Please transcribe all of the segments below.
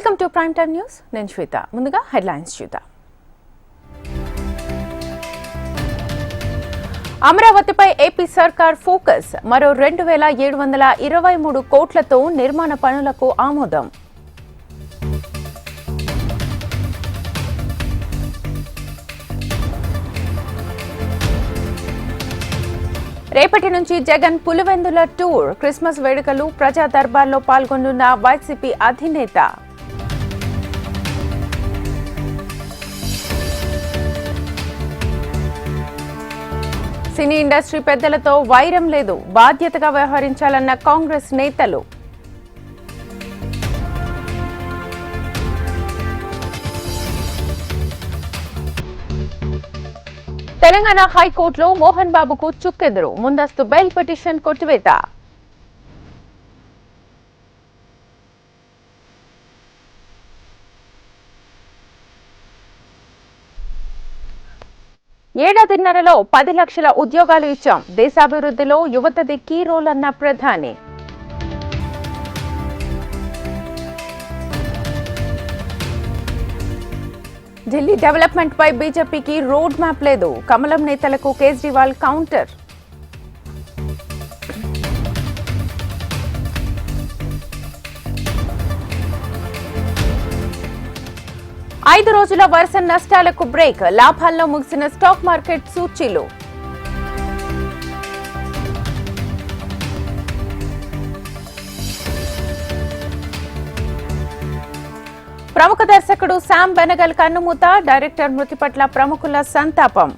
Welcome to prime time news. నేను శ్వేత. ముందుగా headlines చూద్దాం. అమరావతిపై ఏపీ సర్కార్ ఫోకస్. మరో 2723 కోట్లతో నిర్మాణ పనులకు ఆమోదం. రేపటి నుంచి జగన్ పులివెందుల టూర్. క్రిస్మస్ వేడుకలు, ప్రజా దర్బార్లో పాల్గొనున్న వైసీపీ అధినేత. సినీ ఇండస్ట్రీ పెద్దలతో వైరం లేదు, బాధ్యతగా వ్యవహరించాలన్న కాంగ్రెస్ నేతలు. తెలంగాణ హైకోర్టులో మోహన్ బాబుకు చుక్కెదురు. ముందస్తు బెయిల్ పిటిషన్ కొట్టివేత. ఏడాదిన్నరలో 10 లక్షల ఉద్యోగాలు ఇచ్చాం. దేశాభివృద్ధిలో యువతది కీ రోల్ అన్న ప్రధాని. ఢిల్లీ డెవలప్మెంట్ పై బీజేపీకి రోడ్ మ్యాప్ లేదు. కమలం నేతలకు కేజ్రీవాల్ కౌంటర్. 5 రోజుల వరుస నష్టాలకు బ్రేక్. లాభాల్లో ముగిసిన స్టాక్ మార్కెట్ సూచీలు. ప్రముఖ దర్శకుడు శామ్ బెనగల్ కన్నుమూత. డైరెక్టర్ మృతి పట్ల ప్రముఖుల సంతాపం.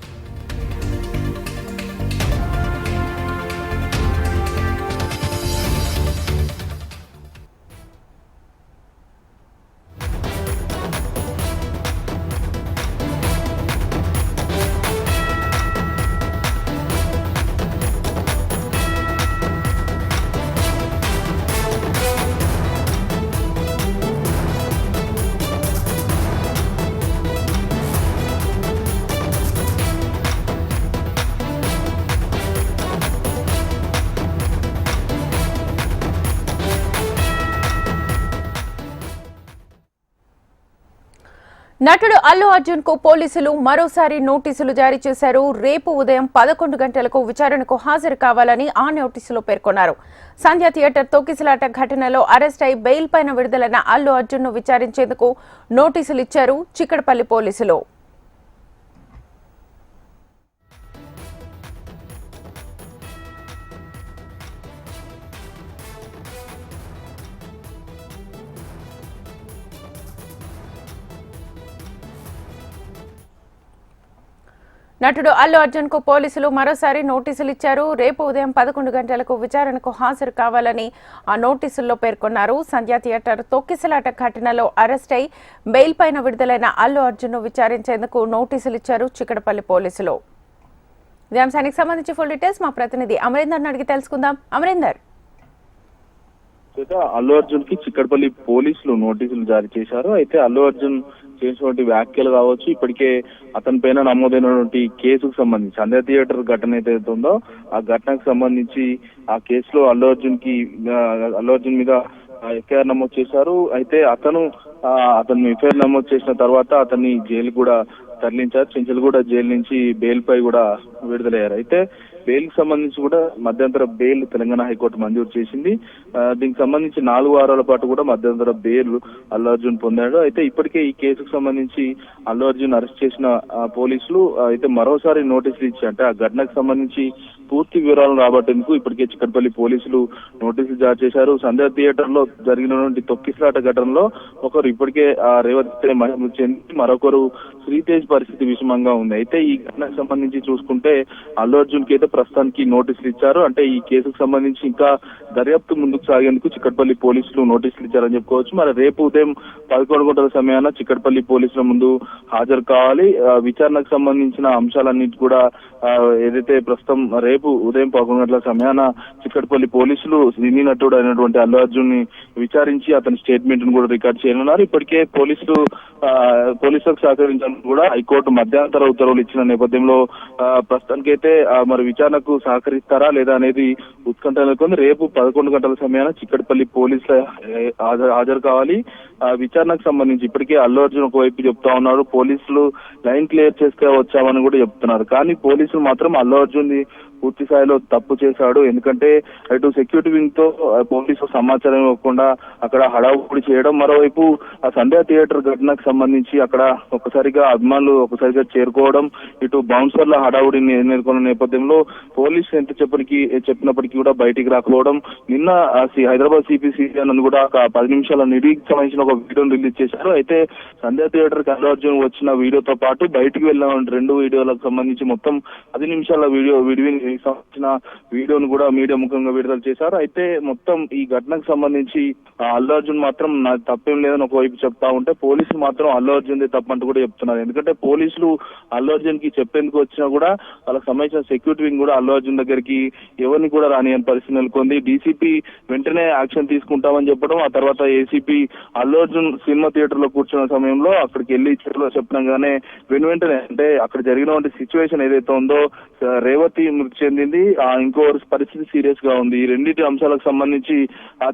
నటుడు అల్లు అర్జున్ కు పోలీసులు మరోసారి నోటీసులు జారీ చేశారు. రేపు ఉదయం 11 గంటలకు విచారణకు హాజరు కావాలని ఆ నోటీసులో పేర్కొన్నారు. సంధ్య థియేటర్ తొక్కిసలాట ఘటనలో అరెస్ట్ అయి బెయిల్ పైన విడుదలైన అల్లు అర్జున్ ను విచారించేందుకు నోటీసులు ఇచ్చారు చిక్కడపల్లి పోలీసులు. నటుడు అల్లు అర్జున్ కు పోలీసులు మరోసారి నోటీసులు ఇచ్చారు. రేపు ఉదయం 11 గంటలకు విచారణకు హాజరు కావాలని ఆ నోటీసుల్లో పేర్కొన్నారు. సంధ్య థియేటర్ తొక్కిసలాట ఘటనలో అరెస్ట్ అయి బెయిల్ పైన విడుదలైన అల్లు అర్జున్ ను విచారించేందుకు నోటీసులు ఇచ్చారు చిక్కడపల్లి పోలీసులు. ఈ అంశానికి సంబంధించి ఫుల్ డీటెయిల్స్ మా ప్రతినిధి అమరేందర్ అడిగి తెలుసుకుందాం. అమరేందర్, అల్లు అర్జున్ కి చిక్కడపల్లి పోలీసులు నోటీసులు జారీ చేశారు. అయితే అల్లు అర్జున్ చేసినటువంటి వ్యాఖ్యలు కావచ్చు, ఇప్పటికే అతని పైన నమోదైనటువంటి కేసుకు సంబంధించి సంధ్య థియేటర్ ఘటన ఏదైతే ఉందో ఆ ఘటనకు సంబంధించి ఆ కేసులో అల్లు అర్జున్ మీద ఎఫ్ఐఆర్ నమోదు చేశారు. అయితే అతను ఎఫ్ఐఆర్ నమోదు చేసిన తర్వాత అతన్ని జైలు కూడా తరలించారు. చెంచల్గూడ జైలు నుంచి బెయిల్ పై కూడా విడుదలయ్యారు. అయితే బెయిల్ కి సంబంధించి కూడా మధ్యంతర బెయిల్ తెలంగాణ హైకోర్టు మంజూరు చేసింది. దీనికి సంబంధించి 4 వారాల పాటు కూడా మధ్యంతర బెయిల్ అల్లు అర్జున్ పొందాడు. అయితే ఇప్పటికే ఈ కేసుకు సంబంధించి అల్లు అర్జున్ అరెస్ట్ చేసిన పోలీసులు అయితే మరోసారి నోటీసులు ఇచ్చి అంటే ఆ ఘటనకు సంబంధించి పూర్తి వివరాలను రాబట్టేందుకు ఇప్పటికే చిక్కడపల్లి పోలీసులు నోటీసులు జారీ చేశారు. సంధ్య థియేటర్ లో జరిగినటువంటి తొక్కిసలాట ఘటనలో ఒకరు ఇప్పటికే రేవతి మృతి చెంది మరొకరు శ్రీతేజ్ పరిస్థితి విషమంగా ఉంది. అయితే ఈ ఘటనకు సంబంధించి చూసుకుంటే అల్లు అర్జున్ కి అయితే ప్రస్తుతానికి నోటీసులు ఇచ్చారు. అంటే ఈ కేసుకు సంబంధించి ఇంకా దర్యాప్తు ముందుకు సాగేందుకు చిక్కడపల్లి పోలీసులు నోటీసులు ఇచ్చారని చెప్పుకోవచ్చు. మరి రేపు ఉదయం 11 గంటల సమయాన చిక్కడపల్లి పోలీసుల ముందు హాజరు కావాలి. విచారణకు సంబంధించిన అంశాలన్నిటి కూడా ఏదైతే ప్రస్తుతం రేపు ఉదయం 11 గంటల సమయాన చిక్కడపల్లి పోలీసులు సినీ నటుడు అయినటువంటి అల్లు అర్జున్ ని విచారించి అతని స్టేట్మెంట్ ను కూడా రికార్డ్ చేయనున్నారు. ఇప్పటికే పోలీసులకు సహకరించడానికి కూడా హైకోర్టు మధ్యంతర ఉత్తర్వులు ఇచ్చిన నేపథ్యంలో ప్రస్తుతానికైతే మరి విచారణకు సహకరిస్తారా లేదా అనేది ఉత్కంఠ నెలకొంది. రేపు 11 గంటల సమయాన చిక్కడపల్లి పోలీసుల హాజరు కావాలి. విచారణకు సంబంధించి ఇప్పటికే అల్లు అర్జున్ ఒకవైపు చెప్తా ఉన్నారు, పోలీసులు లైన్ క్లియర్ చేస్తే వచ్చామని కూడా చెప్తున్నారు. కానీ పోలీసులు మాత్రం అల్లు అర్జున్ పూర్తి స్థాయిలో తప్పు చేశాడు, ఎందుకంటే అటు సెక్యూరిటీ వింగ్ తో పోలీసులు సమాచారం ఇవ్వకుండా అక్కడ హడావుడి చేయడం, మరోవైపు ఆ సంధ్యా థియేటర్ ఘటనకు సంబంధించి అక్కడ ఒకసారిగా అభిమానులు ఒకసారిగా చేరుకోవడం, ఇటు బౌన్సర్ల హడావుడి నెలకొన్న నేపథ్యంలో పోలీసులు ఎంత చెప్పినప్పటికీ కూడా బయటికి రాకపోవడం. నిన్న హైదరాబాద్ సిపిసి అని కూడా ఒక 10 నిమిషాల నిడికి సంబంధించిన ఒక వీడియోను రిలీజ్ చేశారు. అయితే సంధ్యా థియేటర్ కి అల్లు అర్జున్ వచ్చిన వీడియోతో పాటు బయటికి వెళ్ళిన 2 వీడియోలకు సంబంధించి మొత్తం 10 నిమిషాల సంబంధించిన వీడియోను కూడా మీడియా ముఖంగా విడుదల చేశారు. అయితే మొత్తం ఈ ఘటనకు సంబంధించి అల్లు అర్జున్ మాత్రం నాకు తప్పేం లేదని ఒకవైపు చెప్తా ఉంటే పోలీసులు మాత్రం అల్లు అర్జున్ తప్పంటూ కూడా చెప్తున్నారు. ఎందుకంటే పోలీసులు అల్లు అర్జున్ కి చెప్పేందుకు వచ్చినా కూడా వాళ్ళకి సంబంధించిన సెక్యూరిటీ వింగ్ కూడా అల్లు అర్జున్ దగ్గరికి ఎవరిని కూడా రానియని పరిస్థితి నెలకొంది. డీసీపీ వెంటనే యాక్షన్ తీసుకుంటామని చెప్పడం, ఆ తర్వాత ACP Allu Arjun cinema theatre లో కూర్చున్న సమయంలో అక్కడికి వెళ్ళి చెప్పడంగానే వెంటనే అంటే అక్కడ జరిగినటువంటి సిచ్యువేషన్ ఏదైతే ఉందో రేవతి మృతి చెందింది, ఇంకో పరిస్థితి సీరియస్ గా ఉంది. ఈ రెండింటి అంశాలకు సంబంధించి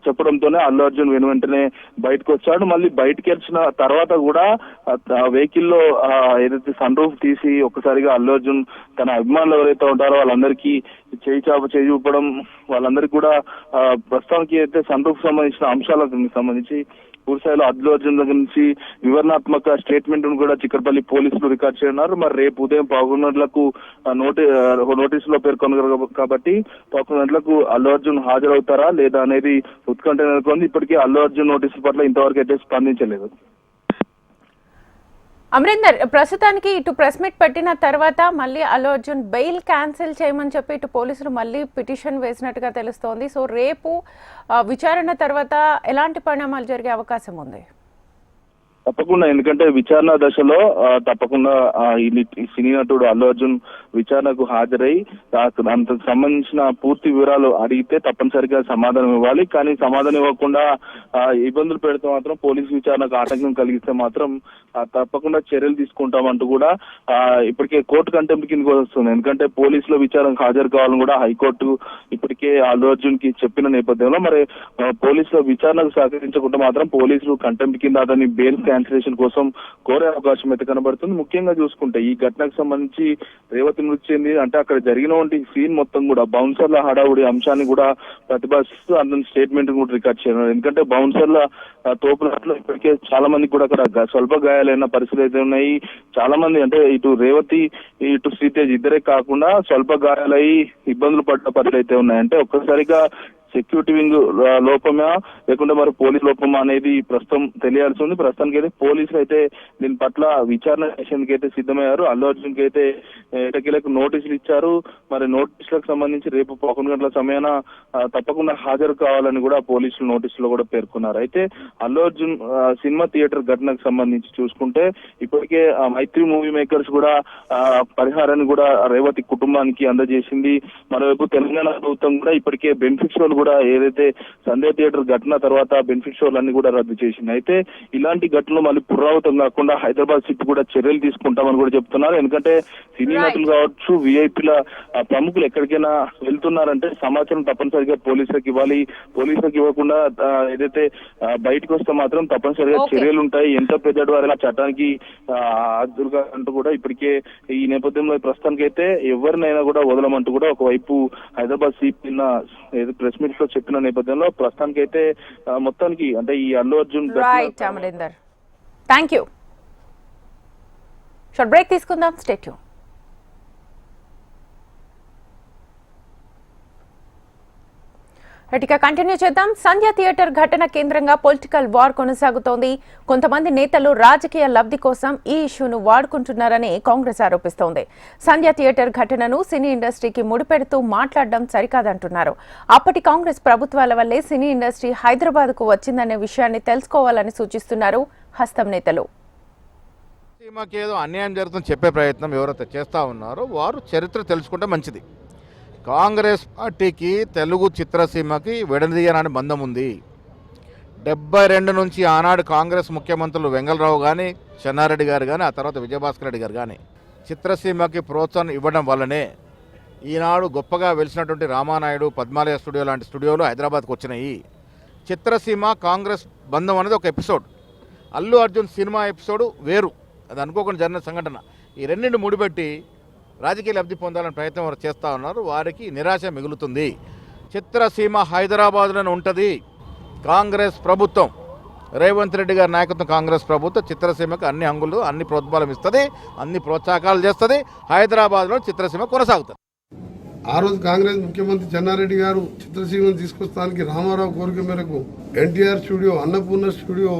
చెప్పడంతోనే అల్లు అర్జున్ వెంటనే బయటకు వచ్చాడు. మళ్ళీ బయటకు వచ్చిన తర్వాత కూడా వెహికల్ లో ఏదైతే సన్ రూఫ్ తీసి ఒక్కసారిగా అల్లు అర్జున్ తన అభిమానులు ఎవరైతే ఉంటారో వాళ్ళందరికీ చేయి చూపడం, వాళ్ళందరికీ కూడా ప్రస్తుతానికి అయితే సన్ రూఫ్ సంబంధించిన అంశాలకు సంబంధించి పూర్తిస్థాయిలో అల్లు అర్జున్ దగ్గర నుంచి వివరణాత్మక స్టేట్మెంట్ కూడా చిక్కడపల్లి పోలీసులు రికార్డ్ చేయనున్నారు. మరి రేపు ఉదయం 11 గంటలకు నోటీసులో పేర్కొన్నారు కాబట్టి 11 గంటలకు అల్లు అర్జున్ హాజరవుతారా లేదా అనేది ఉత్కంఠ నెలకొంది. ఇప్పటికీ అల్లు అర్జున్ నోటీసుల పట్ల ఇంతవరకు అయితే స్పందించలేదు. అమరీందర్, ప్రస్తుతానికి ఇటు ప్రెస్ మీట్ పెట్టిన తర్వాత మళ్ళీ అల్లు అర్జున్ బెయిల్ క్యాన్సిల్ చేయమని చెప్పి ఇటు పోలీసులు మళ్ళీ పిటిషన్ వేసినట్టుగా తెలుస్తోంది. సో రేపు విచారణ తర్వాత ఎలాంటి పరిణామాలు జరిగే అవకాశం ఉంది? తప్పకుండా, ఎందుకంటే విచారణ దశలో తప్పకుండా ఈ సినీ నటుడు అల్లు అర్జున్ విచారణకు హాజరై దానికి సంబంధించిన పూర్తి వివరాలు అడిగితే తప్పనిసరిగా సమాధానం ఇవ్వాలి. కానీ సమాధానం ఇవ్వకుండా ఇబ్బందులు పెడితే మాత్రం పోలీసు విచారణకు ఆటంకం కలిగిస్తే మాత్రం తప్పకుండా చర్యలు తీసుకుంటామంటూ కూడా ఇప్పటికే కోర్టు కంటెంప్ట్ కిందకి వస్తుంది. ఎందుకంటే పోలీసుల విచారణకు హాజరు కావాలని కూడా హైకోర్టు ఇప్పటికే అల్లు అర్జున్ కి చెప్పిన నేపథ్యంలో మరి పోలీసుల విచారణకు సహకరించకుండా మాత్రం పోలీసులు కంటెంప్ట్ కింద అతని బెయిల్ క్యాన్సిలేషన్ కోసం కోరే అవకాశం అయితే కనబడుతుంది. ముఖ్యంగా చూసుకుంటే ఈ ఘటనకు సంబంధించి రేవతి మృతి చెంది అంటే అక్కడ జరిగినటువంటి సీన్ మొత్తం కూడా బౌన్సర్ల హడావుడి అంశాన్ని కూడా ప్రతిపాదిస్తూ అతని స్టేట్మెంట్ కూడా రికార్డ్ చేయడం. ఎందుకంటే బౌన్సర్ల తోపులాట్లో ఇప్పటికే చాలా మందికి కూడా అక్కడ స్వల్ప గాయాలైన పరిస్థితులు అయితే ఉన్నాయి. చాలా మంది అంటే ఇటు రేవతి ఇటు శ్రీతేజ్ ఇద్దరే కాకుండా స్వల్ప గాయాలై ఇబ్బందులు పడ్డ పరిస్థితులు అయితే ఉన్నాయి. అంటే ఒక్కసారిగా సెక్యూరిటీ వింగ్ లోపమా లేకుంటే మరి పోలీస్ లోపమా అనేది ప్రస్తుతం తెలియాల్సి ఉంది. ప్రస్తుతానికి అయితే పోలీసులు అయితే దీని పట్ల విచారణ చేసేందుకు అయితే సిద్ధమయ్యారు. అల్లు అర్జున్ కి అయితే ఎటకీలకు నోటీసులు ఇచ్చారు. మరి నోటీసులకు సంబంధించి రేపు 11 గంటల సమయాన తప్పకుండా హాజరు కావాలని కూడా పోలీసులు నోటీసులో కూడా పేర్కొన్నారు. అయితే అల్లు అర్జున్ సినిమా థియేటర్ ఘటనకు సంబంధించి చూసుకుంటే ఇప్పటికే మైత్రి మూవీ మేకర్స్ కూడా పరిహారాన్ని కూడా రేవతి కుటుంబానికి అందజేసింది. మరోవైపు తెలంగాణ ప్రభుత్వం కూడా ఇప్పటికే బెనిఫిట్ షోలు కూడా ఏదైతే సంధ్యా థియేటర్ ఘటన తర్వాత బెనిఫిట్ షోలన్నీ కూడా రద్దు చేసింది. అయితే ఇలాంటి ఘటనలు మళ్ళీ పునరావృతం కాకుండా హైదరాబాద్ సిటీ కూడా చర్యలు తీసుకుంటామని కూడా చెప్తున్నారు. ఎందుకంటే సినీ నటులు కావచ్చు, విఐపీల ప్రముఖులు ఎక్కడికైనా వెళ్తున్నారంటే సమాచారం తప్పనిసరిగా పోలీసులకు ఇవ్వాలి. పోలీసులకు ఇవ్వకుండా ఏదైతే బయటకు వస్తే మాత్రం తప్పనిసరిగా చర్యలు ఉంటాయి. ఎంత పెద్దటి వారైనా చట్టానికి హాజరుగా అంటూ కూడా ఇప్పటికే ఈ నేపథ్యంలో ప్రస్తుతానికి అయితే ఎవరినైనా కూడా వదలమంటూ కూడా ఒకవైపు హైదరాబాద్ సిపి ప్రెస్ మీట్ లో చెప్పిన నేపథ్యంలో ప్రస్తుతానికి అయితే మొత్తానికి అంటే ఈ Allu Arjun thank you. Short break తీసుకుందాం, స్టే ట్యూన్. ఇక కంటిన్యూ చేద్దాం. సంధ్యా థియేటర్ ఘటన కేంద్రంగా పొలిటికల్ వార్ కొనసాగుతోంది. కొంతమంది నేతలు రాజకీయ లబ్ధి కోసం ఈ ఇష్యూను వాడుకుంటున్నారని కాంగ్రెస్ ఆరోపిస్తోంది. సంధ్యా థియేటర్ ఘటనను సినీ ఇండస్ట్రీకి ముడిపెడుతూ మాట్లాడడం సరికాదంటున్నారు. అప్పటి కాంగ్రెస్ ప్రభుత్వాల వల్లే సినీ ఇండస్ట్రీ హైదరాబాద్ కు వచ్చిందనే విషయాన్ని తెలుసుకోవాలని సూచిస్తున్నారు హస్తం నేతలు. ఏదో అన్యాయం జరుగుతుందని చెప్పే ప్రయత్నం ఎవరైతే చేస్తా ఉన్నారో వారు చరిత్ర తెలుసుకుంటే మంచిది. కాంగ్రెస్ పార్టీకి తెలుగు చిత్రసీమకి విడదీయనని బంధం ఉంది. 72 నుంచి ఆనాడు కాంగ్రెస్ ముఖ్యమంత్రులు వెంగళరావు కానీ, చెన్నారెడ్డి గారు కానీ, ఆ తర్వాత విజయభాస్కర్ రెడ్డి గారు కానీ చిత్రసీమకి ప్రోత్సాహం ఇవ్వడం వల్లనే ఈనాడు గొప్పగా వెలిసినటువంటి రామానాయుడు, పద్మాలయ స్టూడియో లాంటి స్టూడియోలు హైదరాబాద్కు వచ్చినాయి. చిత్రసీమ కాంగ్రెస్ బంధం అనేది ఒక episode, Allu Arjun cinema episode వేరు. అది అనుకోకుండా జరిగిన సంఘటన. ఈ రెండింటిని ముడిపెట్టి రాజకీయ లబ్ధి పొందాలని ప్రయత్నం వారు చేస్తూ ఉన్నారు. వారికి నిరాశ మిగులుతుంది. చిత్రసీమ హైదరాబాద్లోనే ఉంటుంది. కాంగ్రెస్ ప్రభుత్వం, రేవంత్ రెడ్డి గారి నాయకత్వం కాంగ్రెస్ ప్రభుత్వం చిత్రసీమకు అన్ని హంగులు, అన్ని ప్రోద్బలం ఇస్తుంది, అన్ని ప్రోత్సాహకాలు చేస్తుంది. హైదరాబాద్లో చిత్రసీమ కొనసాగుతుంది. ఆ రోజు కాంగ్రెస్ ముఖ్యమంత్రి చెన్నారెడ్డి గారు చిత్రసీమను తీసుకొస్తానికి రామారావు కోరిక మేరకు NTR studio, Annapurna studio,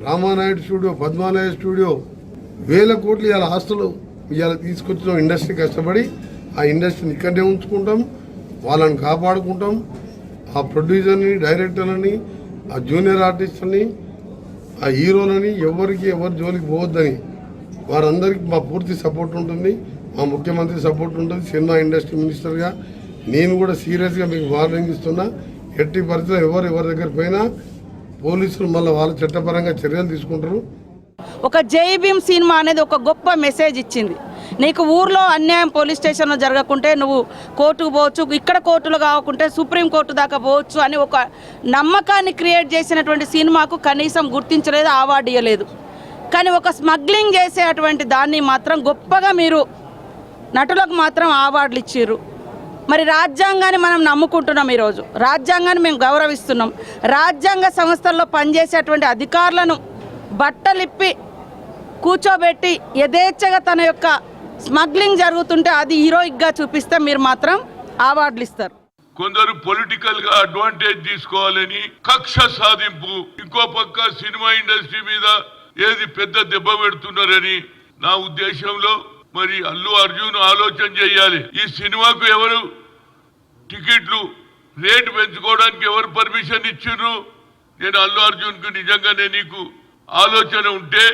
Ramanaidu studio, Padmalaya studio, వేల కోట్లు ఇవాళ ఆస్తులు ఇవాళ తీసుకొచ్చిన ఇండస్ట్రీ కష్టపడి ఆ ఇండస్ట్రీని ఇక్కడనే ఉంచుకుంటాం, వాళ్ళని కాపాడుకుంటాం. ఆ ప్రొడ్యూసర్ని, డైరెక్టర్లని, ఆ జూనియర్ ఆర్టిస్టులని, ఆ హీరోలని ఎవరి జోలికి పోవద్దని వారందరికీ మా పూర్తి సపోర్ట్ ఉంటుంది. మా ముఖ్యమంత్రి సపోర్ట్ ఉంటుంది. సినిమా ఇండస్ట్రీ మినిస్టర్గా నేను కూడా సీరియస్గా మీకు వార్నింగ్ ఇస్తున్నా. ఎట్టి పరిస్థితుల్లో ఎవరి దగ్గర పోయినా పోలీసులు మళ్ళీ వాళ్ళ చట్టపరంగా చర్యలు తీసుకుంటారు. ఒక జై భీమ్ సినిమా అనేది ఒక గొప్ప మెసేజ్ ఇచ్చింది. నీకు ఊర్లో అన్యాయం పోలీస్ స్టేషన్లో జరగకుంటే నువ్వు కోర్టుకు పోవచ్చు, ఇక్కడ కోర్టులో కాకుంటే సుప్రీంకోర్టు దాకా పోవచ్చు అని ఒక నమ్మకాన్ని క్రియేట్ చేసినటువంటి సినిమాకు కనీసం గుర్తించలేదు, అవార్డు ఇవ్వలేదు. కానీ ఒక స్మగ్లింగ్ చేసేటువంటి దాన్ని మాత్రం గొప్పగా మీరు నటులకు మాత్రం అవార్డులు ఇచ్చారు. మరి రాజ్యాంగాన్ని మనం నమ్ముకుంటున్నాం. ఈరోజు రాజ్యాంగాన్ని మేము గౌరవిస్తున్నాం. రాజ్యాంగ సంస్థల్లో పనిచేసేటువంటి అధికారులను బట్టలిప్పి కూర్చోబెట్టి యథేచ్ఛగా తన యొక్క స్మగ్లింగ్ జరుగుతుంటే అది హీరోయిక్గా చూపిస్తే మీరు మాత్రం అవార్డులు ఇస్తారు. కొందరు పొలిటికల్ గా అడ్వాంటేజ్ తీసుకోవాలని కక్ష సాధింపు, ఇంకో పక్క సినిమా ఇండస్ట్రీ మీద ఏది పెద్ద దెబ్బ పెడుతున్నారని నా ఉద్దేశంలో మరి అల్లు అర్జున్ ఆలోచన చేయాలి. ఈ సినిమాకు ఎవరు టికెట్లు రేటు పెంచుకోవడానికి ఎవరు పర్మిషన్ ఇచ్చిండ్రు? నేను అల్లు అర్జున్ కు నిజంగానే నీకు ఆలోచన ఉంటే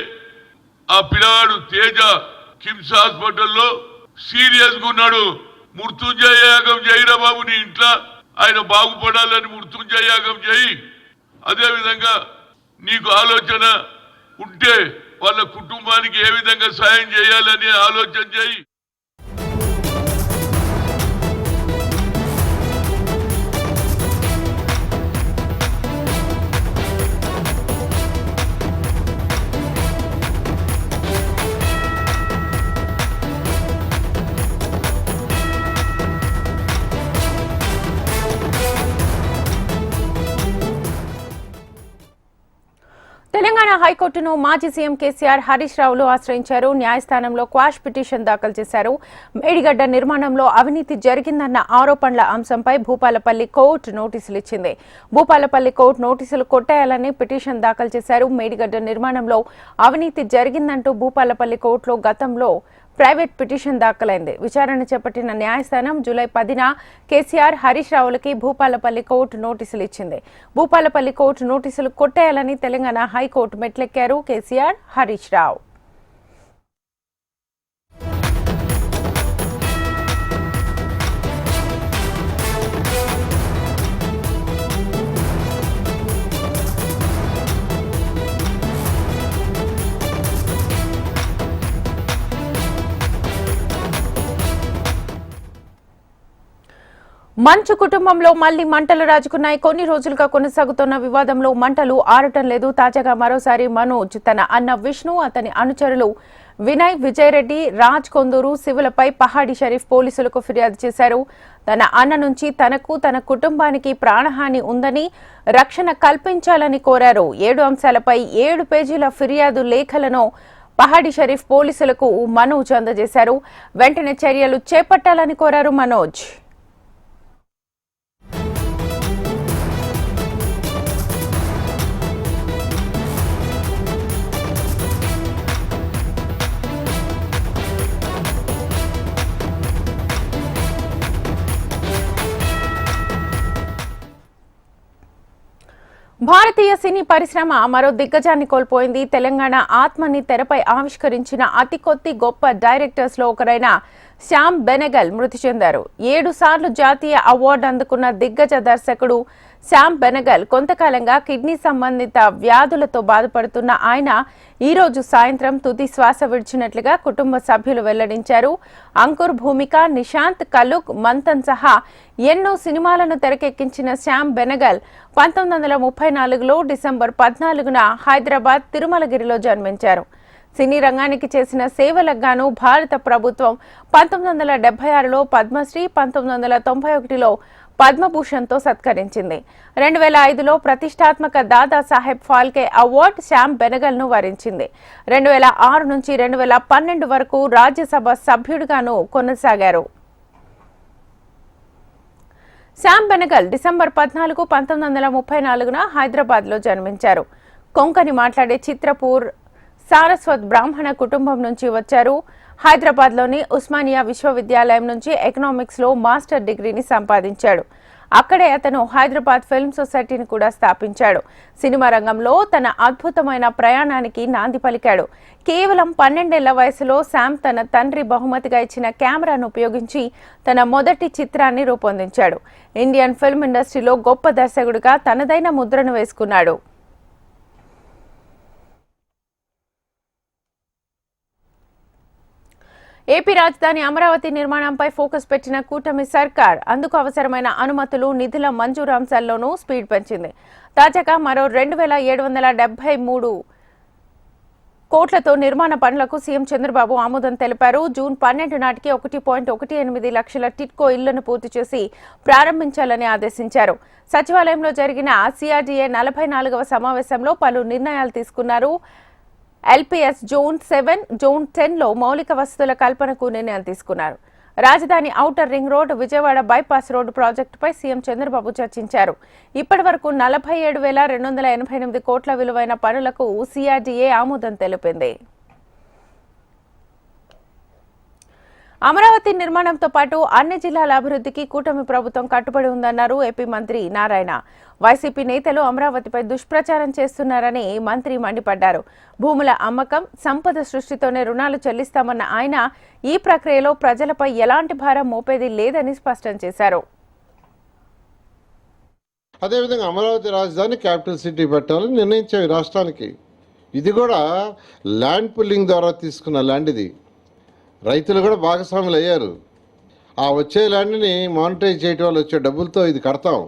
ఆ పిల్లవాడు తేజ కిమ్స్ హాస్పిటల్లో సీరియస్ గా ఉన్నాడు. మృత్యుంజయ యాగం చేయరా బాబు, నీ ఇంట్లో ఆయన బాగుపడాలని మృత్యుంజయ యాగం చేయి. అదే విధంగా నీకు ఆలోచన ఉంటే వాళ్ళ కుటుంబానికి ఏ విధంగా సాయం చేయాలని ఆలోచన చేయి. తెలంగాణ హైకోర్టును మాజీ సీఎం కేసీఆర్, హరీష్ రావులు ఆశ్రయించారు. న్యాయస్థానంలో క్వాష్ పిటిషన్ దాఖలు చేశారు. మేడిగడ్డ నిర్మాణంలో అవినీతి జరిగిందన్న ఆరోపణల అంశంపై భూపాలపల్లి కోర్టు నోటీసులు ఇచ్చింది. భూపాలపల్లి కోర్టు నోటీసులు కొట్టేయాలని పిటిషన్ దాఖలు చేశారు. మేడిగడ్డ నిర్మాణంలో అవినీతి జరిగిందంటూ భూపాలపల్లి కోర్టులో గతంలో ప్రైవేట్ పిటిషన్ దాఖలైంది. విచారణ చేపట్టిన న్యాయస్థానం జూలై 10న కేసీఆర్, హరీష్ రావులకి భూపాలపల్లి కోర్టు నోటీసులు ఇచ్చింది. భూపాలపల్లి కోర్టు నోటీసులు కొట్టేయాలని తెలంగాణ హైకోర్టు మెట్లెక్కారు కేసీఆర్, హరీష్ రావు. మంచు కుటుంబంలో మళ్లీ మంటలు రాజుకున్నాయి. కొన్ని రోజులుగా కొనసాగుతున్న వివాదంలో మంటలు ఆరటం లేదు. తాజాగా మరోసారి మనోజ్ తన అన్న విష్ణు, అతని అనుచరులు వినయ్, విజయరెడ్డి, రాజ్ కొందూరు, శివులపై పహాడి షరీఫ్ పోలీసులకు ఫిర్యాదు చేశారు. తన అన్న నుంచి తనకు, తన కుటుంబానికి ప్రాణహాని ఉందని, రక్షణ కల్పించాలని కోరారు. 7 అంశాలపై 7 పేజీల ఫిర్యాదు లేఖలను పహాడి షరీఫ్ పోలీసులకు మనోజ్ అందజేశారు. వెంటనే చర్యలు చేపట్టాలని కోరారు మనోజ్. భారతీయ సినీ పరిశ్రమ మరో దిగ్గజాన్ని కోల్పోయింది. తెలంగాణ ఆత్మని తెరపై ఆవిష్కరించిన అతి కొద్ది గొప్ప డైరెక్టర్స్ లో ఒకరైన శ్యామ్ బెనగల్ మృతి చెందారు. 7 సార్లు జాతీయ అవార్డు అందుకున్న దిగ్గజ దర్శకుడు శ్యామ్ బెనగల్ కొంతకాలంగా కిడ్నీ సంబంధిత వ్యాధులతో బాధపడుతున్న ఆయన ఈ రోజు సాయంత్రం తుది శ్వాస విడిచినట్లుగా కుటుంబ సభ్యులు వెల్లడించారు. అంకుర్, భూమిక, నిశాంత్, కలుక్, మంతన్ సహా ఎన్నో సినిమాలను తెరకెక్కించిన శ్యామ్ బెనగల్ 1934లో డిసెంబర్ 14న హైదరాబాద్ తిరుమలగిరిలో జన్మించారు. సినీ రంగానికి చేసిన సేవలకు గాను భారత ప్రభుత్వం 1976లో పద్మశ్రీ, 1991లో పద్మభూషణ్తో సత్కరించింది. 2005లో ప్రతిష్టాత్మక దాదా సాహెబ్ ఫాల్కే అవార్డు శ్యామ్ బెనగల్ను వరించింది. 2006 నుంచి 2012 వరకు రాజ్యసభ సభ్యుడిగాను కొనసాగారు. శ్యామ్ బెనగల్ డిసెంబర్ 14, 1934న హైదరాబాద్లో జన్మించారు. కొంకణి మాట్లాడే చిత్రపూర్ సారస్వత్ బ్రాహ్మణ కుటుంబం నుంచి వచ్చారు. హైదరాబాద్లోని ఉస్మానియా విశ్వవిద్యాలయం నుంచి ఎకనామిక్స్లో మాస్టర్ డిగ్రీని సంపాదించాడు. అక్కడే అతను హైదరాబాద్ ఫిల్మ్ సొసైటీని కూడా స్థాపించాడు. సినిమా రంగంలో తన అద్భుతమైన ప్రయాణానికి నాంది పలికాడు. కేవలం 12 ఏళ్ల వయసులో శ్యామ్ తన తండ్రి బహుమతిగా ఇచ్చిన కెమెరాను ఉపయోగించి తన మొదటి చిత్రాన్ని రూపొందించాడు. ఇండియన్ ఫిల్మ్ ఇండస్ట్రీలో గొప్ప దర్శకుడిగా తనదైన ముద్రను వేసుకున్నాడు. ఏపీ రాజధాని అమరావతి నిర్మాణంపై ఫోకస్ పెట్టిన కూటమి సర్కార్ అందుకు అవసరమైన అనుమతులు, నిధుల మంజూరు అంశాల్లోనూ స్పీడ్ పెంచింది. తాజాగా మరో 2773 కోట్లతో నిర్మాణ పనులకు సీఎం చంద్రబాబు ఆమోదం తెలిపారు. జూన్ 12 నాటికి 1.18 లక్షల టిట్కో ఇళ్లను పూర్తి చేసి ప్రారంభించాలని ఆదేశించారు. సచివాలయంలో జరిగిన సిఆర్డీఏ 44వ సమావేశంలో పలు నిర్ణయాలు తీసుకున్నారు. ఎల్పీఎస్ జోన్ 7, జోన్ 10లో మౌలిక వసతుల కల్పనకు నిర్ణయం తీసుకున్నారు. రాజధాని outer ring road, Vijayawada bypass road ప్రాజెక్టుపై సీఎం చంద్రబాబు చర్చించారు. ఇప్పటి వరకు 47,288 కోట్ల విలువైన పనులకు సిఆర్డీఏ ఆమోదం తెలిపింది. అమరావతి నిర్మాణంతో పాటు అన్ని జిల్లాల అభివృద్ధికి కూటమి ప్రభుత్వం కట్టుబడి ఉందన్నారు ఏపీ మంత్రి నారాయణ. వైసీపీ నేతలు అమరావతిపై దుష్ప్రచారం చేస్తున్నారని మంత్రి మండిపడ్డారు. భూముల అమ్మకం, సంపద సృష్టితోనే రుణాలు చెల్లిస్తామన్న ఆయన ఈ ప్రక్రియలో ప్రజలపై ఎలాంటి భారం మోపేది లేదని స్పష్టం చేశారు. అదేవిధంగా అమరావతి రాజధాని క్యాపిటల్ సిటీ పెట్టాలని నిర్ణయించాం ఈ రాష్ట్రానికి. ఇది కూడా ల్యాండ్ పుల్లింగ్ ద్వారా తీసుకున్న ల్యాండ్ ఇది. రైతులు కూడా భాగస్వాములు అయ్యారు. ఆ వచ్చే ల్యాండ్ని మానిటైజ్ చేయడం వల్ల వచ్చే డబ్బులతో ఇది కడతాం.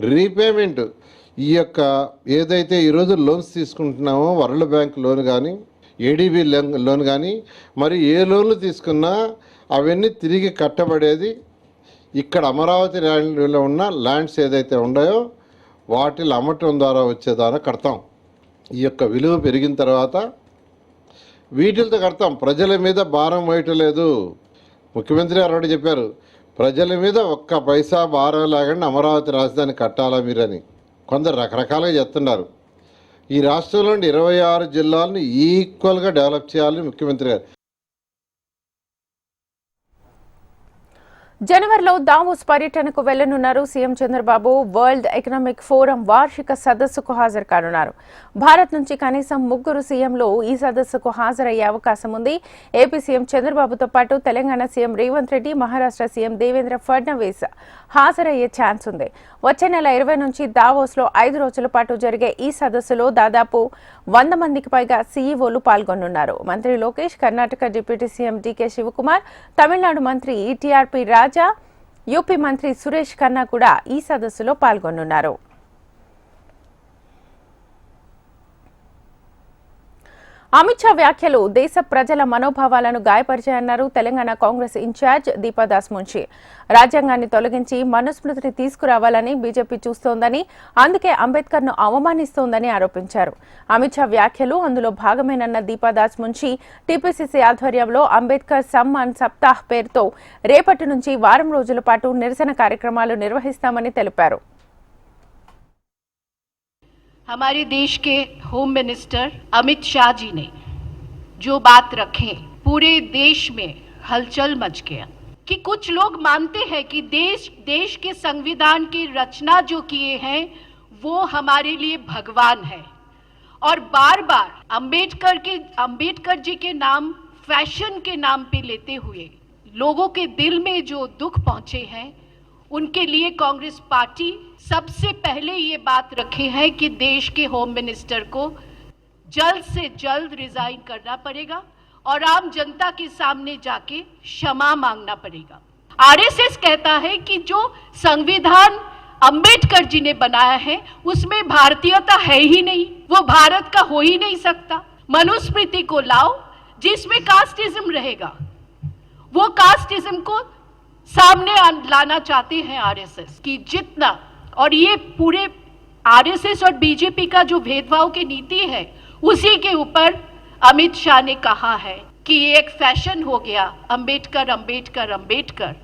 రీపేమెంట్ ఈ యొక్క ఏదైతే ఈరోజు లోన్స్ తీసుకుంటున్నామో వరల్డ్ బ్యాంక్ లోన్ కానీ, ఏడీబీ లోన్ కానీ, మరి ఏ లోన్లు తీసుకున్నా అవన్నీ తిరిగి కట్టబడేది ఇక్కడ అమరావతి ల్యాండ్లో ఉన్న ల్యాండ్స్ ఏదైతే ఉన్నాయో వాటిని అమ్మటం ద్వారా వచ్చే ద్వారా కడతాం. ఈ యొక్క విలువ పెరిగిన తర్వాత వీటితో కడతాం. ప్రజల మీద భారం వేయటం లేదు. ముఖ్యమంత్రి గారు ఒకటి చెప్పారు, ప్రజల మీద ఒక్క పైసా భారం లేకుండా అమరావతి రాజధాని కట్టాలా మీరని. కొందరు రకరకాలుగా చెప్తున్నారు. ఈ రాష్ట్రంలోని 26 జిల్లాలను ఈక్వల్గా డెవలప్ చేయాలని ముఖ్యమంత్రి గారు. జనవరిలో దావోస్ పర్యటనకు వెళ్లనున్నారు CM Chandrababu. World economic forum వార్షిక సదస్సుకు హాజరు కానున్నారు. భారత్ నుంచి కనీసం 3 సీఎంలు ఈ సదస్సుకు హాజరయ్యే అవకాశం ఉంది. ఏపీ సీఎం చంద్రబాబుతో పాటు తెలంగాణ సీఎం రేవంత్ రెడ్డి, మహారాష్ట్ర సీఎం దేవేంద్ర ఫడ్నవీస్ హాజరయ్యే ఛాన్స్ ఉంది. వచ్చే నెల 20 నుంచి దావోస్లో 5 రోజుల పాటు జరిగే ఈ సదస్సులో దాదాపు 100 మందికి పైగా సీఈఓలు పాల్గొనున్నారు. మంత్రి లోకేష్, కర్ణాటక డిప్యూటీ సీఎం డీకే శివకుమార్, తమిళనాడు మంత్రి టీఆర్పీ రాజా, యూపీ మంత్రి సురేష్ ఖన్నా కూడా ఈ సదస్సులో పాల్గొనున్నారు. అమిత్ షా వ్యాఖ్యలు దేశ ప్రజల మనోభావాలను గాయపరిచాయన్నారు తెలంగాణ కాంగ్రెస్ ఇన్ఛార్జ్ దీపాదాస్ మున్షి. రాజ్యాంగాన్ని తొలగించి మనుస్మృతిని తీసుకురావాలని బీజేపీ చూస్తోందని, అందుకే అంబేద్కర్ను అవమానిస్తోందని ఆరోపించారు. అమిత్ షా వ్యాఖ్యలు అందులో భాగమేనన్న దీపాదాస్ మున్షి టీపీసీసీ ఆధ్వర్యంలో అంబేద్కర్ సమ్మాన్ సప్తాహ్ పేరుతో రేపటి నుంచి వారం రోజుల పాటు నిరసన కార్యక్రమాలు నిర్వహిస్తామని తెలిపారు. हमारे देश के होम मिनिस्टर अमित शाह जी ने जो बात रखे, पूरे देश में हलचल मच गया कि कुछ लोग मानते हैं कि देश के संविधान की रचना जो किए हैं वो हमारे लिए भगवान है, और बार बार अंबेडकर जी के नाम फैशन के नाम पे लेते हुए लोगों के दिल में जो दुख पहुंचे हैं, उनके लिए कांग्रेस पार्टी सबसे पहले ये बात रखे है कि देश के होम मिनिस्टर को जल्द से जल्द रिजाइन करना पड़ेगा और आम जनता के सामने जाके क्षमा मांगना पड़ेगा। आरएसएस कहता है कि जो संविधान अंबेडकर जी ने बनाया है उसमें भारतीयता है ही नहीं, वो भारत का हो ही नहीं सकता। मनुस्मृति को लाओ जिसमें कास्टिज्म रहेगा, वो कास्टिज्म को सामने लाना चाहते हैं आरएसएस की जितना। और ये पूरे आरएसएस और बीजेपी का जो भेदभाव की नीति है उसी के ऊपर अमित शाह ने कहा है कि ये एक फैशन हो गया, अंबेडकर अंबेडकर अंबेडकर।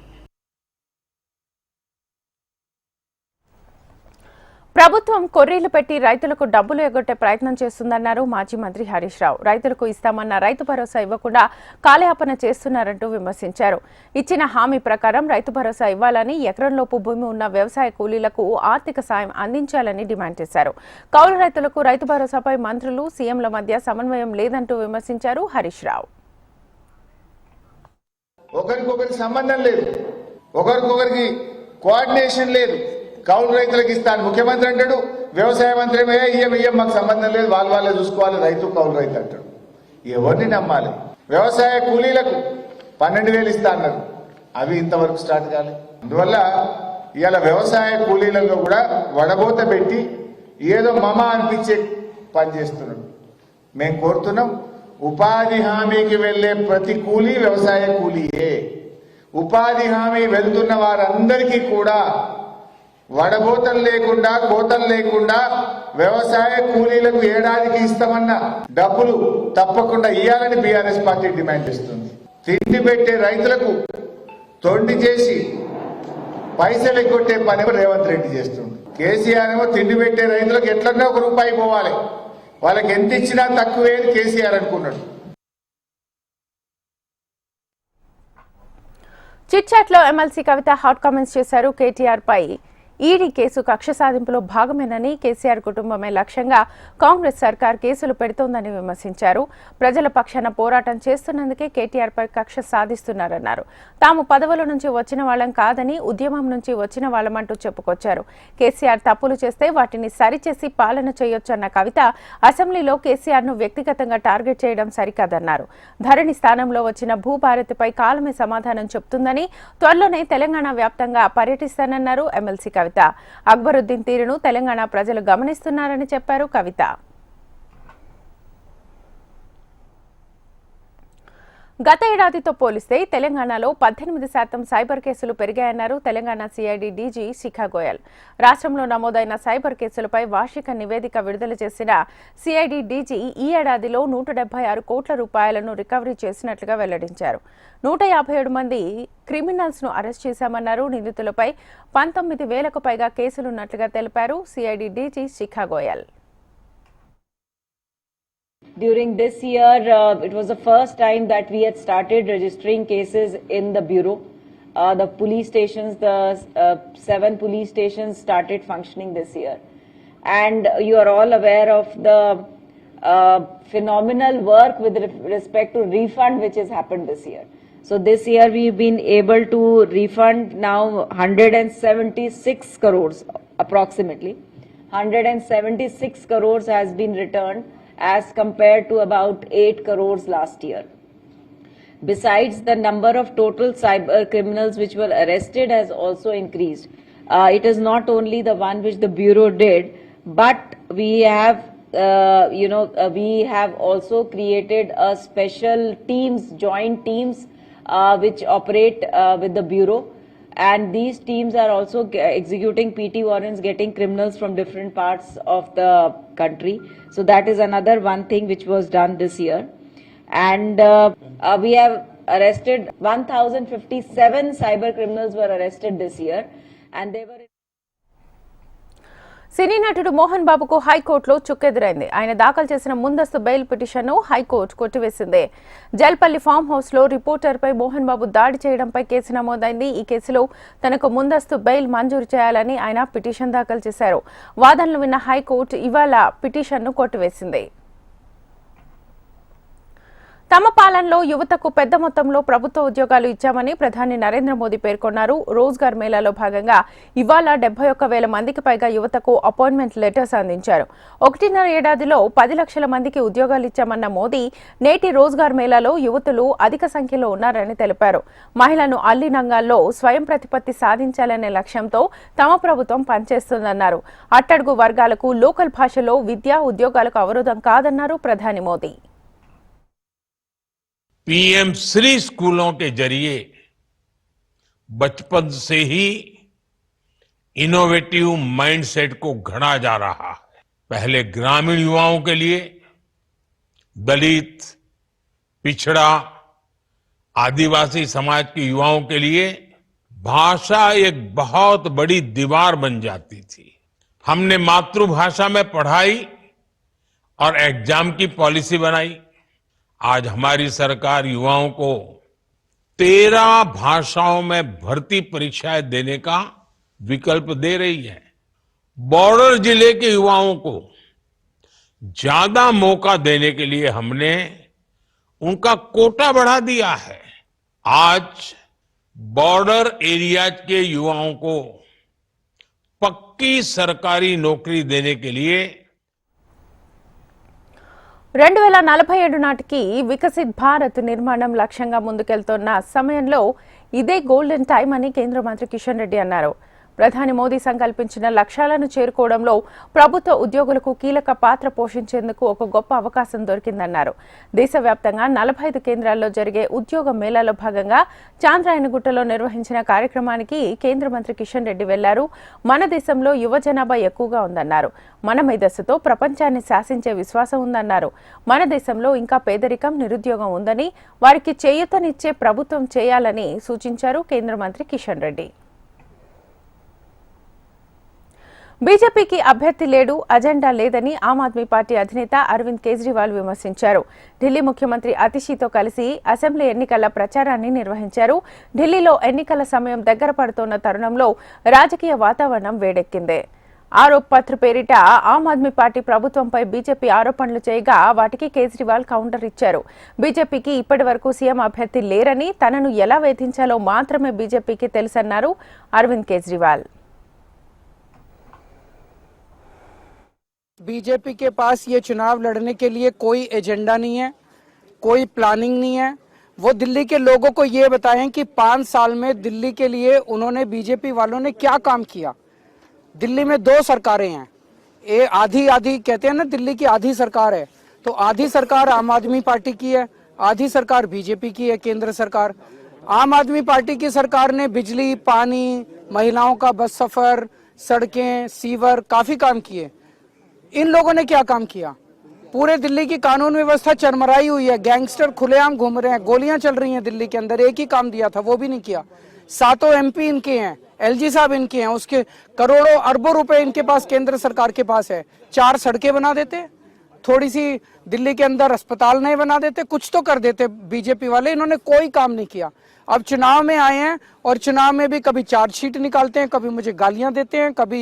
ప్రభుత్వం కొర్రీలు పెట్టి రైతులకు డబ్బులు ఎగ్గొట్టే ప్రయత్నం చేస్తుందన్నారు మాజీ మంత్రి హరీష్ రావు. రైతులకు ఇస్తామన్న రైతు భరోసా ఇవ్వకుండా కాలయాపన చేస్తున్నారంటూ విమర్శించారు. ఇచ్చిన హామీ ప్రకారం రైతు భరోసా ఇవ్వాలని, ఎకరంలోపు భూమి ఉన్న వ్యవసాయ కూలీలకు ఆర్థిక సాయం అందించాలని డిమాండ్ చేశారు. కౌలు రైతులకు రైతు భరోసాపై మంత్రులు, సీఎంల మధ్య సమన్వయం లేదంటూ విమర్శించారు హరీష్ రావు. ఒకరికొకరికి సంబంధం లేదు, ఒకరికొకరికి కోఆర్డినేషన్ లేదు. కౌలు రైతులకు ఇస్తాను ముఖ్యమంత్రి అంటాడు, వ్యవసాయ మంత్రి ఇయ్యం మాకు సంబంధం లేదు, వాళ్ళే చూసుకోవాలి, రైతు కౌలు రైతు అంటాడు. ఎవరిని నమ్మాలి? వ్యవసాయ కూలీలకు 12,000 ఇస్తా అన్నారు, అవి ఇంతవరకు స్టార్ట్ కాలేదు. అందువల్ల ఇవాళ వ్యవసాయ కూలీలలో కూడా వడబోత పెట్టి ఏదో మమ అనిపించే పని చేస్తున్నాడు. మేము కోరుతున్నాం, ఉపాధి హామీకి వెళ్లే ప్రతి కూలీ వ్యవసాయ కూలీయే. ఉపాధి హామీ వెళ్తున్న వారందరికీ కూడా వడబోతలు లేకుండా, కోతలు లేకుండా వ్యవసాయ కూలీలకు ఏడాదికి ఇస్తామన్న డబ్బులు తప్పకుండా ఇవ్వాలని బీఆర్ఎస్ పార్టీ డిమాండ్ చేస్తుంది. తిండి పెట్టే రైతులకు తొండి చేసి పైసలు ఎగ్గొట్టే పని రేవంత్ రెడ్డి చేస్తుంది. కేసీఆర్ ఏమో తిండి పెట్టే రైతులకు ఎట్లన్నా ₹1 పోవాలి, వాళ్ళకి ఎంత ఇచ్చినా తక్కువే అని కేసీఆర్ అనుకున్నాడు. చిట్ చాట్ లో ఎమ్మెల్సీ కవిత హాట్ కామెంట్స్ చేశారు. కేటీఆర్ పై ఈడీ కేసు కక్ష సాధింపులో భాగమేనని, కేసీఆర్ కుటుంబమే లక్ష్యంగా కాంగ్రెస్ సర్కార్ కేసులు పెడుతోందని విమర్శించారు. ప్రజల పక్షాన పోరాటం చేస్తున్నందుకే కేటీఆర్ పై కక్ష సాధిస్తున్నారన్నారు. తాము పదవుల నుంచి వచ్చిన వాళ్ళం కాదని, ఉద్యమం నుంచి వచ్చిన వాళ్ళమంటూ చెప్పుకొచ్చారు. కేసీఆర్ తప్పులు చేస్తే వాటిని సరిచేసి పాలన చేయొచ్చన్న కవిత అసెంబ్లీలో కేసీఆర్ ను వ్యక్తిగతంగా టార్గెట్ చేయడం సరికాదన్నారు. ధరణి స్థానంలో వచ్చిన భూభారతిపై కాలమే సమాధానం చెప్తుందని, త్వరలోనే తెలంగాణ వ్యాప్తంగా పర్యటిస్తానన్నారు ఎమ్మెల్సీ కవిత. అక్బరుద్దీన్ తీరును తెలంగాణ ప్రజలు గమనిస్తున్నారని చెప్పారు కవిత. గత ఏడాదితో పోలిస్తే తెలంగాణలో 18% సైబర్ కేసులు పెరిగాయన్నారు తెలంగాణ సిఐడి డీజీ శిఖా గోయల్. రాష్ట్రంలో నమోదైన సైబర్ కేసులపై వార్షిక నివేదిక విడుదల చేసిన సిఐడి డీజీ ఈ ఏడాదిలో 176 కోట్ల రూపాయలను రికవరీ చేసినట్లుగా వెల్లడించారు. 157 మంది క్రిమినల్స్ ను అరెస్ట్ చేశామన్నారు. నిందితులపై 19,000కు పైగా కేసులున్నట్లుగా తెలిపారు CID DG Shikha Goyal. During this year, it was the first time that we had started registering cases in the bureau. The police stations, the 7 police stations started functioning this year. And you are all aware of the phenomenal work with respect to refund which has happened this year. So this year we've been able to refund now 176 crores approximately. 176 crores has been returned as compared to about 8 crores last year. Besides, the number of total cyber criminals which were arrested has also increased. It is not only the one which the Bureau did, but we have, we have also created a special teams, joint teams, which operate with the Bureau. And these teams are also executing PT warrants, getting criminals from different parts of the country. So that is another one thing which was done this year. And we have arrested 1,057 cyber criminals were arrested this year. And they were... సినీ నటుడు మోహన్ బాబుకు హైకోర్టులో చుక్కెదురైంది. ఆయన దాఖలు చేసిన ముందస్తు bail పిటిషన్ను high court కొట్టివేసింది. Jalpally farm house లో రిపోర్టర్పై మోహన్ బాబు దాడి చేయడంపై కేసు నమోదైంది. ఈ కేసులో తనకు ముందస్తు బెయిల్ మంజూరు చేయాలని ఆయన పిటిషన్ దాఖలు చేశారు. వాదనలు విన్న హైకోర్టు ఇవాళ పిటిషన్ను కొట్టివేసింది. తమ పాలనలో యువతకు పెద్ద మొత్తంలో ప్రభుత్వ ఉద్యోగాలు ఇచ్చామని ప్రధాని నరేంద్ర మోదీ పేర్కొన్నారు. రోజ్గార్ మేళాలో భాగంగా ఇవాళ 71,000 మందికి పైగా యువతకు అపాయింట్మెంట్ లెటర్స్ అందించారు. 1.5 ఏడాదిలో 10 లక్షల మందికి ఉద్యోగాలు ఇచ్చామన్న మోదీ నేటి రోజ్గార్ మేళాలో యువతులు అధిక సంఖ్యలో ఉన్నారని తెలిపారు. మహిళలను అన్ని రంగాల్లో స్వయం ప్రతిపత్తి సాధించాలనే లక్ష్యంతో తమ ప్రభుత్వం పనిచేస్తుందన్నారు. అట్టడుగు వర్గాలకు లోకల్ భాషలో విద్య, ఉద్యోగాలకు అవరోధం కాదన్నారు ప్రధాని మోదీ. पीएम श्री स्कूलों के जरिए बचपन से ही इनोवेटिव माइंडसेट को गढ़ा जा रहा है. पहले ग्रामीण युवाओं के लिए दलित, पिछड़ा, आदिवासी समाज के युवाओं के लिए भाषा एक बहुत बड़ी दीवार बन जाती थी. हमने मातृभाषा में पढ़ाई और एग्जाम की पॉलिसी बनाई. आज हमारी सरकार युवाओं को 13 भाषाओं में भर्ती परीक्षाएं देने का विकल्प दे रही है. बॉर्डर जिले के युवाओं को ज्यादा मौका देने के लिए हमने उनका कोटा बढ़ा दिया है. आज बॉर्डर एरियाज के युवाओं को पक्की सरकारी नौकरी देने के लिए 2047 నాటికి వికసిత్ భారత్ నిర్మాణం లక్ష్యంగా ముందుకెళ్తున్న సమయంలో ఇదే గోల్డెన్ టైం అని కేంద్ర మంత్రి కిషన్ రెడ్డి అన్నారు. ప్రధాని మోదీ సంకల్పించిన లక్ష్యాలను చేరుకోవడంలో ప్రభుత్వ ఉద్యోగులకు కీలక పాత్ర పోషించేందుకు ఒక గొప్ప అవకాశం దొరికిందన్నారు. దేశవ్యాప్తంగా 45 కేంద్రాల్లో జరిగే ఉద్యోగ మేళాలో భాగంగా చాంద్రాయణగుట్టలో నిర్వహించిన కార్యక్రమానికి కేంద్ర మంత్రి కిషన్ రెడ్డి వెళ్లారు. మన దేశంలో యువ జనాభా ఎక్కువగా ఉందన్నారు. మన మేధస్సుతో ప్రపంచాన్ని శాసించే విశ్వాసం ఉందన్నారు. మన దేశంలో ఇంకా పేదరికం, నిరుద్యోగం ఉందని వారికి చేయూతనిచ్చే ప్రభుత్వం చేయాలని సూచించారు కేంద్ర మంత్రి కిషన్ రెడ్డి. బీజేపీకి అభ్యర్థి లేడు, అజెండా లేదని ఆమ్ ఆద్మీ పార్టీ అధినేత అరవింద్ కేజ్రీవాల్ విమర్శించారు. ఢిల్లీ ముఖ్యమంత్రి అతిషితో కలిసి అసెంబ్లీ ఎన్నికల ప్రచారాన్ని నిర్వహించారు. ఢిల్లీలో ఎన్నికల సమయం దగ్గర పడుతోన్న తరుణంలో రాజకీయ వాతావరణం వేడెక్కింది. ఆరోప్ పత్ర పేరిట ఆమ్ ఆద్మీ పార్టీ ప్రభుత్వంపై బీజేపీ ఆరోపణలు చేయగా వాటికి కేజ్రీవాల్ కౌంటర్ ఇచ్చారు. బీజేపీకి ఇప్పటి వరకు సీఎం అభ్యర్థి లేరని, తనను ఎలా వేధించాలో మాత్రమే బీజేపీకి తెలుసన్నారు అరవింద్ కేజ్రీవాల్. बीजेपी के पास ये चुनाव लड़ने के लिए कोई एजेंडा नहीं है, कोई प्लानिंग नहीं है. वो दिल्ली के लोगों को ये बताएं कि 5 साल में दिल्ली के लिए उन्होंने, बीजेपी वालों ने क्या काम किया. दिल्ली में 2 सरकारें हैं. ये आधी आधी कहते हैं ना, दिल्ली की आधी सरकार है. तो आधी सरकार आम आदमी पार्टी की है, आधी सरकार बीजेपी की है, केंद्र सरकार. आम आदमी पार्टी की सरकार ने बिजली, पानी, महिलाओं का बस सफर, सड़कें, सीवर काफी काम किए. इन लोगों ने क्या काम किया? पूरे दिल्ली की कानून व्यवस्था चरमराई हुई है. गैंगस्टर खुलेआम घूम रहे हैं, गोलियां चल रही हैं दिल्ली के अंदर. एक ही काम दिया था, वो भी नहीं किया. 7 MP इनके हैं, LG साहब इनके हैं, उसके करोड़ों अरबों रुपए इनके पास केंद्र सरकार के पास है. 4 सड़कें बना देते, थोड़ी सी दिल्ली के अंदर अस्पताल नए बना देते, कुछ तो कर देते बीजेपी वाले. इन्होंने कोई काम नहीं किया. अब चुनाव में आए हैं और चुनाव में भी कभी चार्जशीट निकालते हैं, कभी मुझे गालियां देते हैं, कभी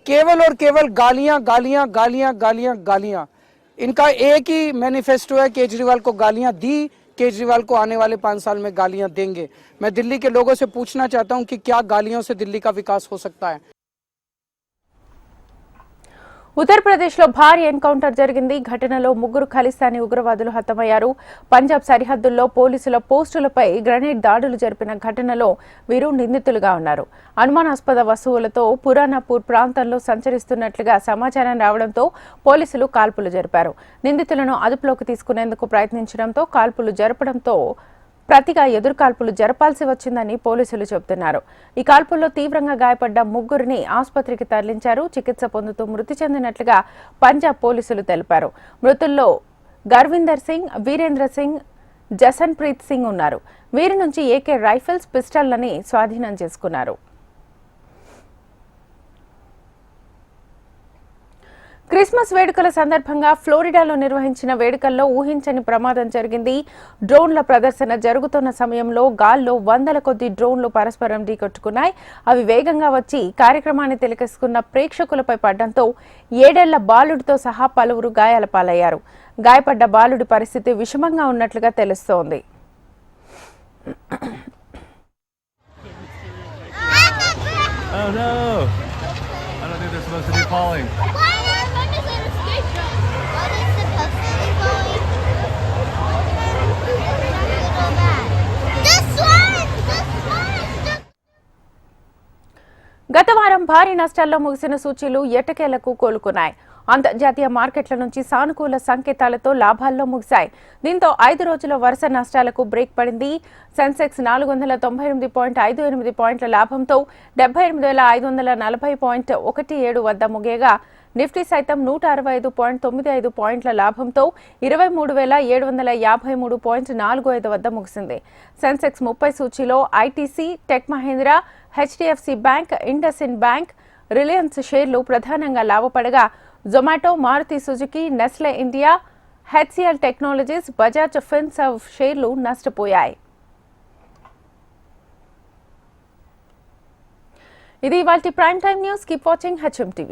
केवल और केवल गालियां गालियां गालियां गालियां गालियां. इनका एक ही मैनिफेस्टो है, केजरीवाल को गालियां दी, केजरीवाल को आने वाले 5 साल में गालियां देंगे. मैं दिल्ली के लोगों से पूछना चाहता हूं कि क्या गालियों से दिल्ली का विकास हो सकता है? ఉత్తరప్రదేశ్లో భారీ ఎన్కౌంటర్ జరిగింది. ఘటనలో 3 ఖలిస్తానీ ఉగ్రవాదులు హతమయ్యారు. పంజాబ్ సరిహద్దుల్లో పోలీసుల పోస్టులపై గ్రెనేడ్ దాడులు జరిపిన ఘటనలో వీరు నిందితులుగా ఉన్నారు. అనుమానాస్పద వస్తువులతో పురానాపూర్ ప్రాంతంలో సంచరిస్తున్నట్లుగా సమాచారం రావడంతో పోలీసులు కాల్పులు జరిపారు. నిందితులను అదుపులోకి తీసుకునేందుకు ప్రయత్నించడంతో కాల్పులు జరపడంతో ప్రతిగా ఎదురుకాల్పులు జరపాల్సి వచ్చిందని పోలీసులు చెబుతున్నారు. ఈ కాల్పుల్లో తీవ్రంగా గాయపడ్డ 3 ఆసుపత్రికి తరలించారు. చికిత్స పొందుతూ మృతి చెందినట్లుగా పంజాబ్ పోలీసులు తెలిపారు. మృతుల్లో గర్విందర్ సింగ్, వీరేంద్ర సింగ్, జసన్ప్రీత్ సింగ్ ఉన్నారు. వీరి నుంచి AK రైఫిల్స్, పిస్టళ్లని స్వాధీనం చేసుకున్నారు. క్రిస్మస్ వేడుకల సందర్భంగా ఫ్లోరిడాలో నిర్వహించిన వేడుకల్లో ఊహించని ప్రమాదం జరిగింది. డ్రోన్ల ప్రదర్శన జరుగుతున్న సమయంలో గాల్లో వందల కొద్ది డ్రోన్లు పరస్పరం ఢీకొట్టుకున్నాయి. అవి వేగంగా వచ్చి కార్యక్రమాన్ని తిలకిస్తున్న ప్రేక్షకులపై పడడంతో 7 ఏళ్ల బాలుడితో సహా పలువురు గాయాల పాలయ్యారు. గాయపడ్డ బాలుడి పరిస్థితి విషమంగా ఉన్నట్లుగా తెలుస్తోంది. Oh no! I don't think they're supposed to be falling. Why not? When is it a skate jump? What is supposed to be falling? This one! గత వారం భారీ నష్టాల్లో ముగిసిన సూచీలు ఎట్టకేలకు కోలుకున్నాయి. అంతర్జాతీయ మార్కెట్ల నుంచి సానుకూల సంకేతాలతో లాభాల్లో ముగిశాయి. దీంతో 5 రోజుల వరుస నష్టాలకు బ్రేక్ పడింది. సెన్సెక్స్ 498.58 పాయింట్ల లాభంతో 78,540.17 వద్ద ముగియగా నిఫ్టీ సైతం 165.95 పాయింట్ల లాభంతో 23,753.45 వద్ద ముగిసింది. సెన్సెక్స్ 30 సూచీలో ITC, tech Mahindra, HDFC bank, IndusInd bank, Reliance షేర్లు ప్రధానంగా లాభపడగా Zomato, Maruti Suzuki, Nestle India, HCL technologies, Bajaj Finserv షేర్లు నష్టపోయాయి. ఇది ఇవాల్టి prime time news. Keep watching HM TV.